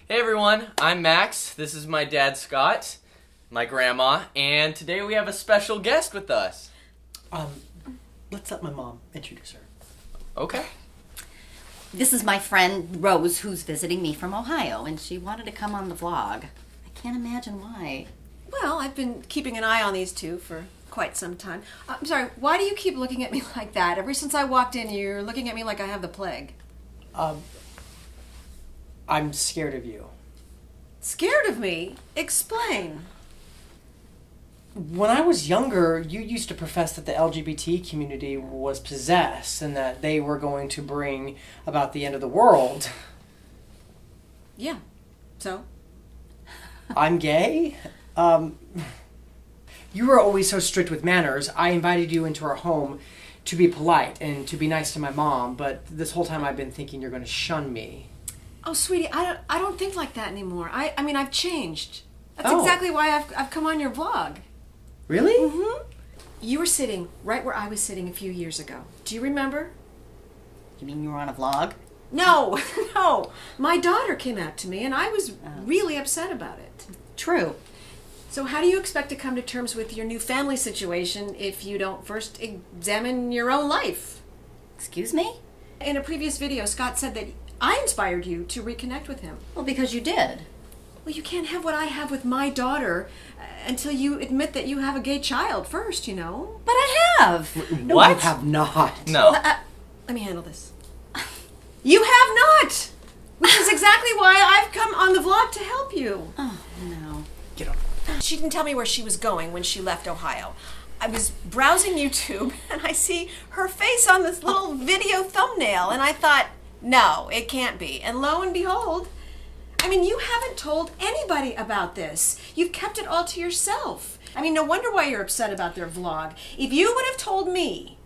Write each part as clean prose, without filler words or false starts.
Hey everyone, I'm Max. This is my dad Scott, my grandma, and today we have a special guest with us. Let's let my mom introduce her. Okay. This is my friend Rose, who's visiting me from Ohio, and she wanted to come on the vlog. I can't imagine why. Well, I've been keeping an eye on these two for quite some time. I'm sorry, why do you keep looking at me like that? Ever since I walked in, you're looking at me like I have the plague. I'm scared of you. Scared of me? Explain. When I was younger, you used to profess that the LGBT community was possessed and that they were going to bring about the end of the world. Yeah. So? I'm gay? You were always so strict with manners. I invited you into our home to be polite and to be nice to my mom, but this whole time I've been thinking you're going to shun me. Oh, sweetie, I don't think like that anymore. I mean, I've changed. That's exactly why I've come on your vlog. Really? Mm-hmm. You were sitting right where I was sitting a few years ago. Do you remember? You mean you were on a vlog? No, no. My daughter came out to me, and I was really upset about it. True. So how do you expect to come to terms with your new family situation if you don't first examine your own life? Excuse me? In a previous video, Scott said that I inspired you to reconnect with him. Well, because you did. Well, you can't have what I have with my daughter until you admit that you have a gay child first, you know? But I have. No, I have not. No. Let me handle this. You have not! Which is exactly why I've come on the vlog to help you. Oh, no. Get up. She didn't tell me where she was going when she left Ohio. I was browsing YouTube and I see her face on this little video thumbnail and I thought, no, it can't be. And lo and behold, I mean, you haven't told anybody about this. You've kept it all to yourself. I mean, no wonder why you're upset about their vlog. If you would have told me,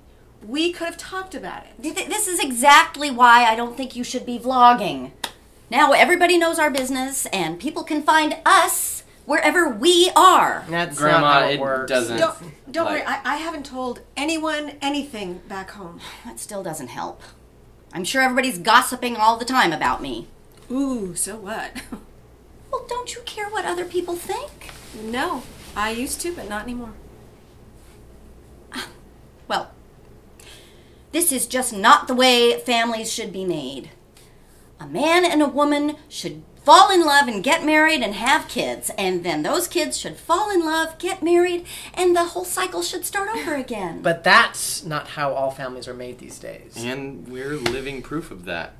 we could have talked about it. This is exactly why I don't think you should be vlogging. Now everybody knows our business and people can find us wherever we are. That's Grandma, not how it works. doesn't. Don't worry, I haven't told anyone anything back home. That still doesn't help. I'm sure everybody's gossiping all the time about me. Ooh, so what? Well, don't you care what other people think? No, I used to, but not anymore. Well, this is just not the way families should be made. A man and a woman should fall in love and get married and have kids, and then those kids should fall in love, get married, and the whole cycle should start over again. But that's not how all families are made these days. And we're living proof of that.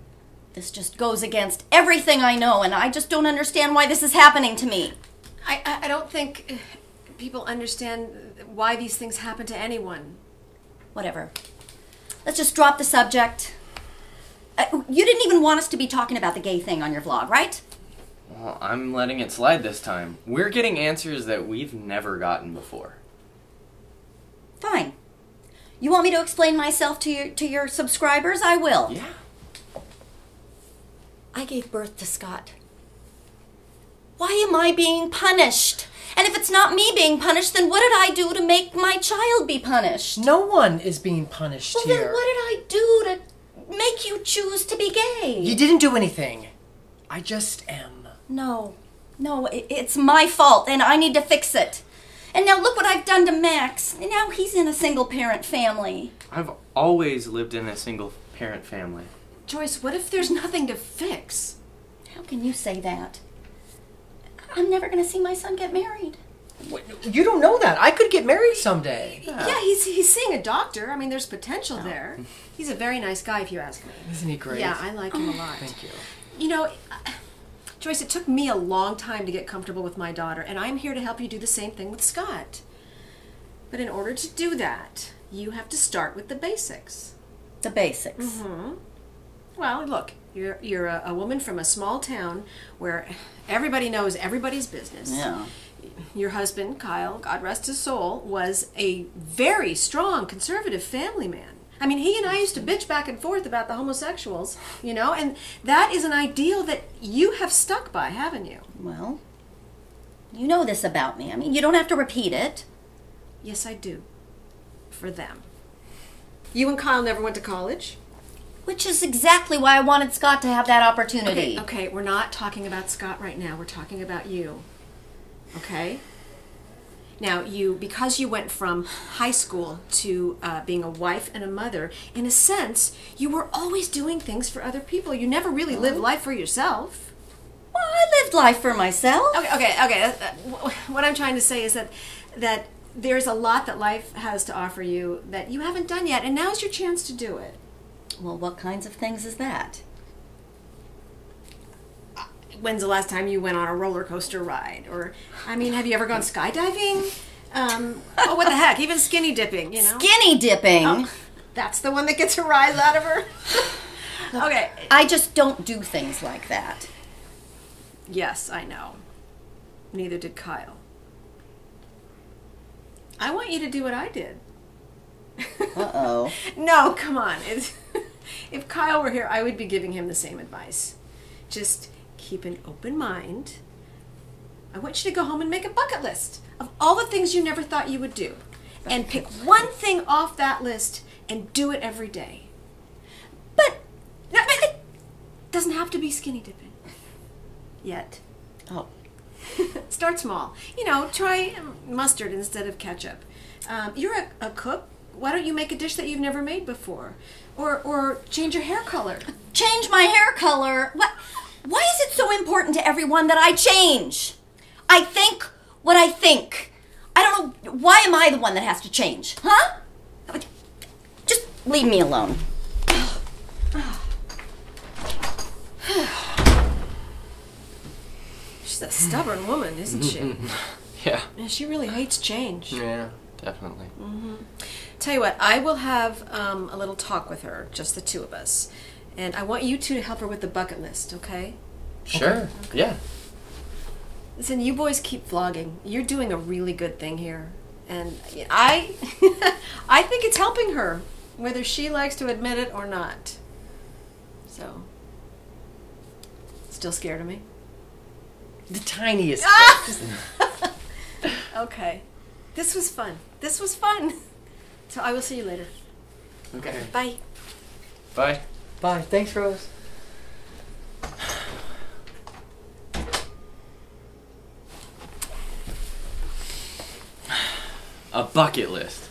This just goes against everything I know, and I just don't understand why this is happening to me. I don't think people understand why these things happen to anyone. Whatever. Let's just drop the subject. You didn't even want us to be talking about the gay thing on your vlog, right? Well, I'm letting it slide this time. We're getting answers that we've never gotten before. Fine. You want me to explain myself to your subscribers? I will. Yeah. I gave birth to Scott. Why am I being punished? And if it's not me being punished, then what did I do to make my child be punished? No one is being punished Well, here. then what did I do to make you choose to be gay? You didn't do anything. I just am. No, it's my fault, and I need to fix it. And now look what I've done to Max. And now he's in a single-parent family. I've always lived in a single-parent family. Joyce, what if there's nothing to fix? How can you say that? I'm never going to see my son get married. Wait, you don't know that. I could get married someday. Yeah, he's seeing a doctor. I mean, there's potential there. He's a very nice guy, if you ask me. Isn't he great? Yeah, I like him a lot. Thank you. You know, Joyce, it took me a long time to get comfortable with my daughter, and I'm here to help you do the same thing with Scott. But in order to do that, you have to start with the basics. The basics. Mm-hmm. Well, look, you're a woman from a small town where everybody knows everybody's business. Yeah. Your husband, Kyle, God rest his soul, was a very strong conservative family man. I mean, he and I used to bitch back and forth about the homosexuals, you know, and that is an ideal that you have stuck by, haven't you? Well, you know this about me. I mean, you don't have to repeat it. Yes, I do. For them. You and Kyle never went to college? Which is exactly why I wanted Scott to have that opportunity. Okay, we're not talking about Scott right now. We're talking about you. Okay? Now, because you went from high school to being a wife and a mother, in a sense, you were always doing things for other people. You never really lived life for yourself. Well, I lived life for myself. Okay. What I'm trying to say is that there's a lot that life has to offer you that you haven't done yet, and now's your chance to do it. Well, what kinds of things is that? When's the last time you went on a roller coaster ride? Or, I mean, have you ever gone skydiving? What the heck? Even skinny dipping, you know? Skinny dipping? Oh, that's the one that gets a rise out of her? Okay. I just don't do things like that. Yes, I know. Neither did Kyle. I want you to do what I did. Uh-oh. No, come on. If Kyle were here, I would be giving him the same advice. Just keep an open mind. I want you to go home and make a bucket list of all the things you never thought you would do. And pick one thing off that list and do it every day. But it doesn't have to be skinny dipping. Yet. Oh. Start small. You know, try mustard instead of ketchup. You're a cook. Why don't you make a dish that you've never made before? Or change your hair color. Change my hair color? What? Why is it so important to everyone that I change? I think what I think. I don't know. Why am I the one that has to change? Huh? Just leave me alone. She's a stubborn woman, isn't she? Yeah. Yeah, she really hates change. Yeah, definitely. Tell you what, I will have a little talk with her, just the two of us. And I want you two to help her with the bucket list, okay? Sure. Okay. Yeah. Listen, you boys keep vlogging. You're doing a really good thing here. And I think it's helping her, whether she likes to admit it or not. So, still scared of me? The tiniest bit. Okay. This was fun. So I will see you later. Okay. Bye. Bye. Bye. Thanks, Rose. A bucket list.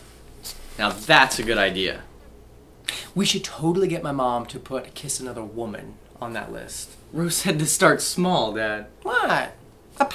Now that's a good idea. We should totally get my mom to put kiss another woman on that list. Rose said to start small, Dad. What? A